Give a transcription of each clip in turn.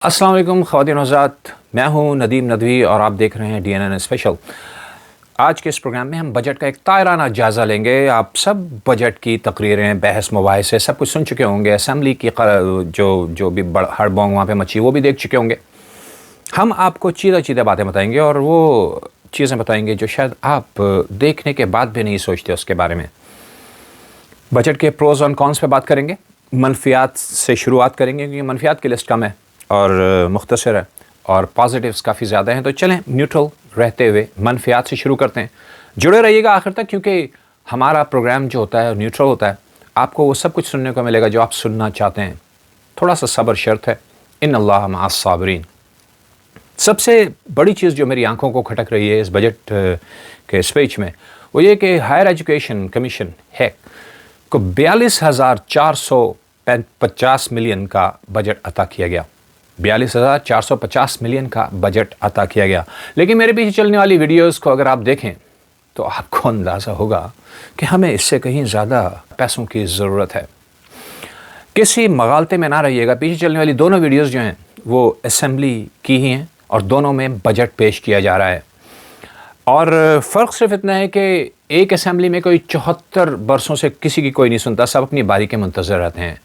अस्सलाम वालेकुम ख़वातीन और हज़रात, मैं हूं नदीम नदवी और आप देख रहे हैं DNN स्पेशल। आज के इस प्रोग्राम में हम बजट का एक तायराना जायज़ा लेंगे। आप सब बजट की तकरीरें, बहस मुबाहिसे सब कुछ सुन चुके होंगे। असम्बली की जो भी हड़बोंग वहाँ पे मची वो भी देख चुके होंगे। हम आपको चीज़े बातें बताएंगे और वो चीज़ें बताएंगे जो शायद आप देखने के बाद भी नहीं सोचते उसके बारे में। बजट के प्रोज़ और कॉन्स पे बात करेंगे। मनफियात से शुरुआत करेंगे क्योंकि मनफियात की लिस्ट कम है और मुख्तसर है और पॉजिटिव्स काफ़ी ज़्यादा हैं। तो चलें न्यूट्रल रहते हुए मनफियात से शुरू करते हैं। जुड़े रहिएगा आखिर तक क्योंकि हमारा प्रोग्राम जो होता है न्यूट्रल होता है। आपको वो सब कुछ सुनने को मिलेगा जो आप सुनना चाहते हैं। थोड़ा सा सब्र शर्त है, इन अल्लाह मअस साबिरीन। सबसे बड़ी चीज़ जो मेरी आंखों को खटक रही है इस बजट के स्पीच में वो ये कि हायर एजुकेशन कमीशन है को 42,450 मिलियन का बजट अता किया गया। 42,450 मिलियन का बजट अता किया गया। लेकिन मेरे पीछे चलने वाली वीडियोस को अगर आप देखें तो आपको अंदाज़ा होगा कि हमें इससे कहीं ज़्यादा पैसों की ज़रूरत है। किसी मगालते में ना रहिएगा। पीछे चलने वाली दोनों वीडियोस जो हैं वो असेंबली की ही हैं और दोनों में बजट पेश किया जा रहा है। और फ़र्क सिर्फ इतना है कि एक असेंबली में कोई 74 बरसों से किसी की कोई नहीं सुनता, सब अपनी बारी के मुंतज़र रहते हैं।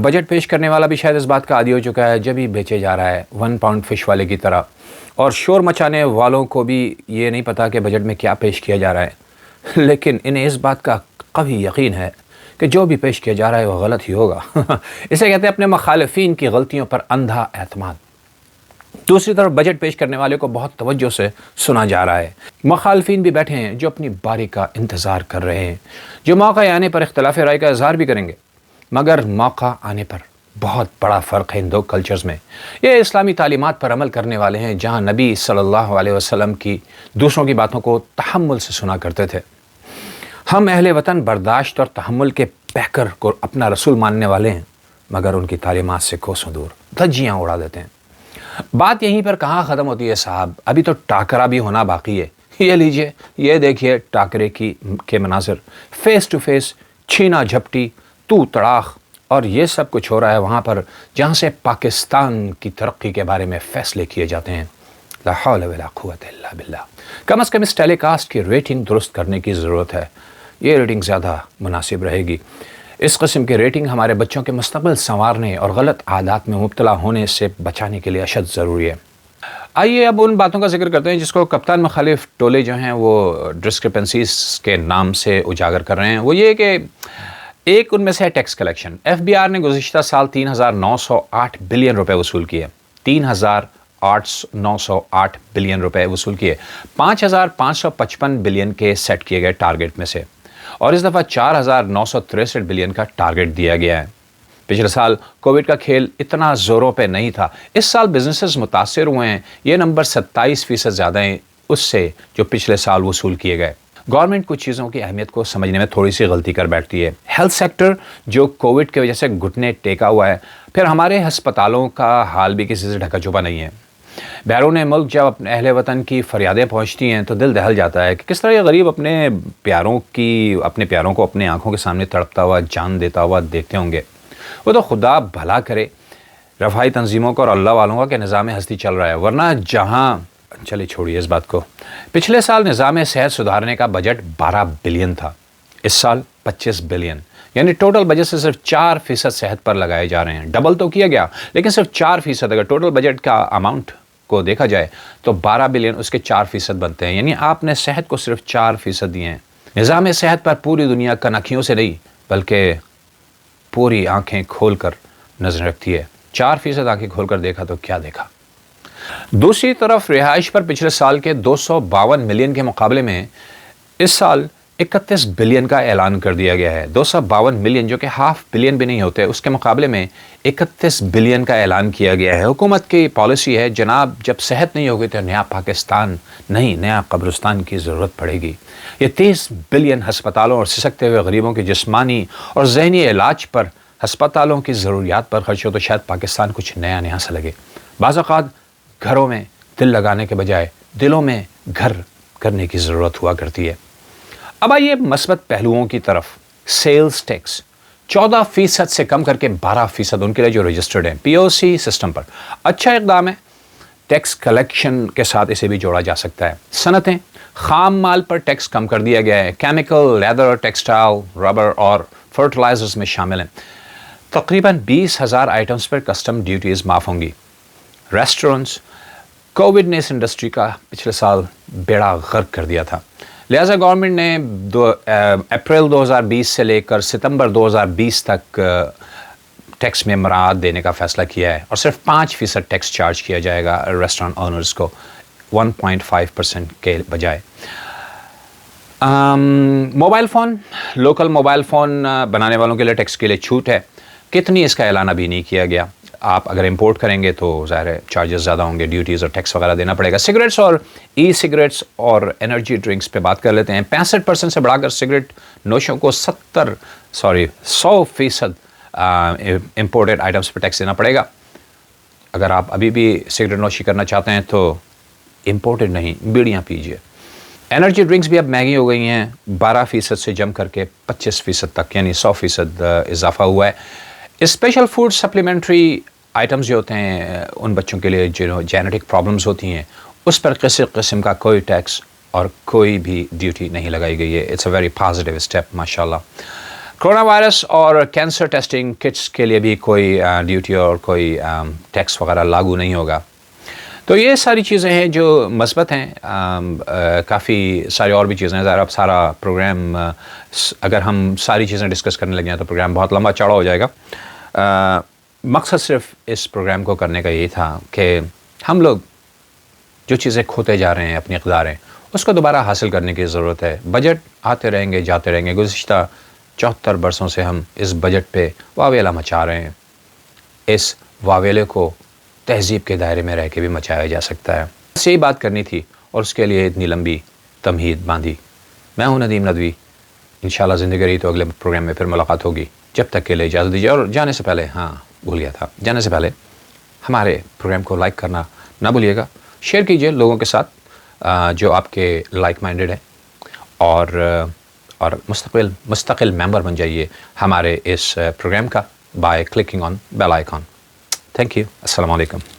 बजट पेश करने वाला भी शायद इस बात का आदी हो चुका है, जब ही बेचे जा रहा है 1 पाउंड फ़िश वाले की तरह। और शोर मचाने वालों को भी ये नहीं पता कि बजट में क्या पेश किया जा रहा है, लेकिन इन्हें इस बात का कभी यकीन है कि जो भी पेश किया जा रहा है वो गलत ही होगा। इसे कहते हैं अपने मुखालिफिन की गलतियों पर अंधा एतमाद। दूसरी तरफ बजट पेश करने वाले को बहुत तवज्जो से सुना जा रहा है। मुखालिफिन भी बैठे हैं जो अपनी बारी का इंतज़ार कर रहे हैं, जो मौका आने पर इख्तिलाफ़ राय का इज़हार भी करेंगे। मगर मौका आने पर बहुत बड़ा फ़र्क है इन दो कल्चर्स में। ये इस्लामी तालीमात पर अमल करने वाले हैं जहाँ नबी सल्लल्लाहु अलैहि वसल्लम की दूसरों की बातों को तहम्मुल से सुना करते थे। हम अहले वतन बर्दाश्त और तहम्मुल के पैकर को अपना रसूल मानने वाले हैं, मगर उनकी तालीमात से कोसों दूर धज्जियाँ उड़ा देते हैं। बात यहीं पर कहाँ ख़त्म होती है साहब, अभी तो टाकरा भी होना बाकी है। ये लीजिए, ये देखिए टाकरे के मनाज़र, फ़ेस टू फेस छीना झपटी तू तड़ाख, और ये सब कुछ हो रहा है वहाँ पर जहाँ से पाकिस्तान की तरक्की के बारे में फ़ैसले किए जाते हैं। ला हौल वला कुव्वता इल्ला बिल्लाह। कम अज़ कम इस टेलीकास्ट की रेटिंग दुरुस्त करने की ज़रूरत है। ये रेटिंग ज़्यादा मुनासिब रहेगी। इस किस्म की रेटिंग हमारे बच्चों के मुस्तक़बिल संवारने और गलत आदत में मुब्तला होने से बचाने के लिए अशद ज़रूरी है। आइए अब उन बातों का जिक्र करते हैं जिसको कप्तान मुखालिफ टोले जो हैं वो डिस्क्रिपेंसीज के नाम से उजागर कर रहे हैं। वो ये कि एक उनमें से है टैक्स कलेक्शन। FBR ने गुज़िश्ता साल 3,908 बिलियन रुपए वसूल किए। 3,908 बिलियन रुपए वसूल किए। 5,555 बिलियन के सेट किए गए टारगेट में से, और इस दफ़ा 4,963 बिलियन का टारगेट दिया गया है। पिछले साल कोविड का खेल इतना ज़ोरों पे नहीं था। इस साल बिजनेसेस मुतासिर हुए हैं। ये नंबर 27% ज़्यादा है उससे जो पिछले साल वसूल किए गए। गवर्नमेंट कुछ चीज़ों की अहमियत को समझने में थोड़ी सी गलती कर बैठती है। हेल्थ सेक्टर जो कोविड की वजह से घुटने टेका हुआ है, फिर हमारे हस्पतालों का हाल भी किसी से ढका छुपा नहीं है। बैरून मुल्क जब अपने अहले वतन की फरियादें पहुंचती हैं तो दिल दहल जाता है कि किस तरह ये गरीब अपने प्यारों को अपने आंखों के सामने तड़पता हुआ, जान देता हुआ देखते होंगे। वो तो खुदा भला करे रफ़ाई तंजीमों को और अल्लाह वालों का कि निज़ाम हस्ती चल रहा है, वरना जहाँ चलिए छोड़िए इस बात को। पिछले साल निज़ाम सेहत सुधारने का बजट 12 बिलियन था, इस साल 25 बिलियन, यानी टोटल बजट से सिर्फ 4% सेहत पर लगाए जा रहे हैं। डबल तो किया गया लेकिन सिर्फ 4%। अगर टोटल बजट का अमाउंट को देखा जाए तो 12 बिलियन उसके 4% बनते हैं, यानी आपने सेहत को सिर्फ 4% दिए हैं। निज़ाम सेहत पर पूरी दुनिया कनखियों से नहीं बल्कि पूरी आंखें खोल कर नज़र रखती है। 4% आंखें खोल कर देखा तो क्या देखा। दूसरी तरफ रिहाइश पर पिछले साल के 252 मिलियन के मुकाबले में इस साल 31 बिलियन का ऐलान कर दिया गया है। 252 मिलियन जो कि हाफ बिलियन भी नहीं होते, उसके मुकाबले में 31 बिलियन का ऐलान किया गया है। हुकूमत की पॉलिसी है जनाब, जब सेहत नहीं होगी तो नया पाकिस्तान नहीं, नया कब्रिस्तान की ज़रूरत पड़ेगी। ये 30 बिलियन हस्पतालों और सिसकते हुए गरीबों के जिस्मानी और जहनी इलाज पर, हस्पतालों की ज़रूरियात पर खर्च हो तो शायद पाकिस्तान कुछ नया सा लगे। बाज़ औक़ात घरों में दिल लगाने के बजाय दिलों में घर करने की ज़रूरत हुआ करती है। अब आइए मस्बत पहलुओं की तरफ। सेल्स टैक्स 14% سے کم کر کے 12% ان کے لیے جو رجسٹرڈ ہیں POC سسٹم پر. اچھا اقدام ہے. ٹیکس کلیکشن کے ساتھ اسے بھی جوڑا جا سکتا ہے. صنعتیں خام مال پر ٹیکس کم کر دیا گیا ہے. کیمیکل، لیدر، ٹیکسٹائل، ربر اور فرٹیلائزرز میں شامل ہیں. تقریباً 20,000 آئٹمز پر کسٹم ڈیوٹیز معاف ہوں گی. ریسٹورنٹس، کووڈ نے اس انڈسٹری کا پچھلے سال بیڑا غرق کر دیا تھا، لہٰذا گورنمنٹ نے اپریل 2020 سے لے کر ستمبر 2020 تک ٹیکس میں مراعات دینے کا فیصلہ کیا ہے، اور صرف 5% ٹیکس چارج کیا جائے گا ریسٹورانٹ اونرز کو 1.5% کے بجائے. Mobile phone, local mobile phone بنانے والوں کے لیے ٹیکس کے لیے چھوٹ ہے. کتنی اس کا اعلان ابھی نہیں کیا گیا. آپ اگر امپورٹ کریں گے تو ظاہر ہے چارجز زیادہ ہوں گے، ڈیوٹیز اور ٹیکس وغیرہ دینا پڑے گا. سگریٹس اور ای سگریٹس اور انرجی ڈرنکس پہ بات کر لیتے ہیں. 65% سے بڑھا کر سگریٹ نوشوں کو 100% امپورٹڈ آئٹمس پہ ٹیکس دینا پڑے گا. اگر آپ ابھی بھی سگریٹ نوشی کرنا چاہتے ہیں تو امپورٹڈ نہیں، بیڑیاں پیجیے. انرجی ڈرنکس بھی اب مہنگی ہو گئی ہیں. 12% سے جم کر کے 25% تک، یعنی 100% اضافہ ہوا ہے. اسپیشل فوڈ سپلیمنٹری آئٹمز جو ہوتے ہیں ان بچوں کے لیے جو جینیٹک پرابلمز ہوتی ہیں، اس پر کسی قسم کا کوئی ٹیکس اور کوئی بھی ڈیوٹی نہیں لگائی گئی ہے. It's a very positive step ماشاء اللہ. کرونا وائرس اور کینسر ٹیسٹنگ کٹس کے لیے بھی کوئی ڈیوٹی اور کوئی ٹیکس وغیرہ لاگو نہیں ہوگا. تو یہ ساری چیزیں ہیں جو مثبت ہیں. کافی ساری اور بھی چیزیں ہیں. ظاہر اب سارا پروگرام اگر ہم ساری چیزیں ڈسکس کرنے لگے ہیں تو پروگرام بہت لمبا چوڑا ہو جائے گا. مقصد صرف اس پروگرام کو کرنے کا یہی تھا کہ ہم لوگ جو چیزیں کھوتے جا رہے ہیں، اپنی اقداریں، اس کو دوبارہ حاصل کرنے کی ضرورت ہے. بجٹ آتے رہیں گے، جاتے رہیں گے. گزشتہ 74 برسوں سے ہم اس بجٹ پہ واویلا مچا رہے ہیں. اس واویلے کو تہذیب کے دائرے میں رہ کے بھی مچایا جا سکتا ہے. بس یہی بات کرنی تھی اور اس کے لیے اتنی لمبی تمہید باندھی. میں ہوں ندیم ندوی. انشاءاللہ زندگی رہی تو اگلے پروگرام میں پھر ملاقات ہوگی. جب تک کے لیے اجازت دیجیے. اور جانے سے پہلے، بھول گیا تھا، جانے سے پہلے ہمارے پروگرام کو لائک کرنا نہ بھولیے گا. شیئر کیجیے لوگوں کے ساتھ جو آپ کے لائک مائنڈڈ ہیں، اور مستقل ممبر بن جائیے ہمارے اس پروگرام کا by clicking on bell icon. Thank you. السلام علیکم.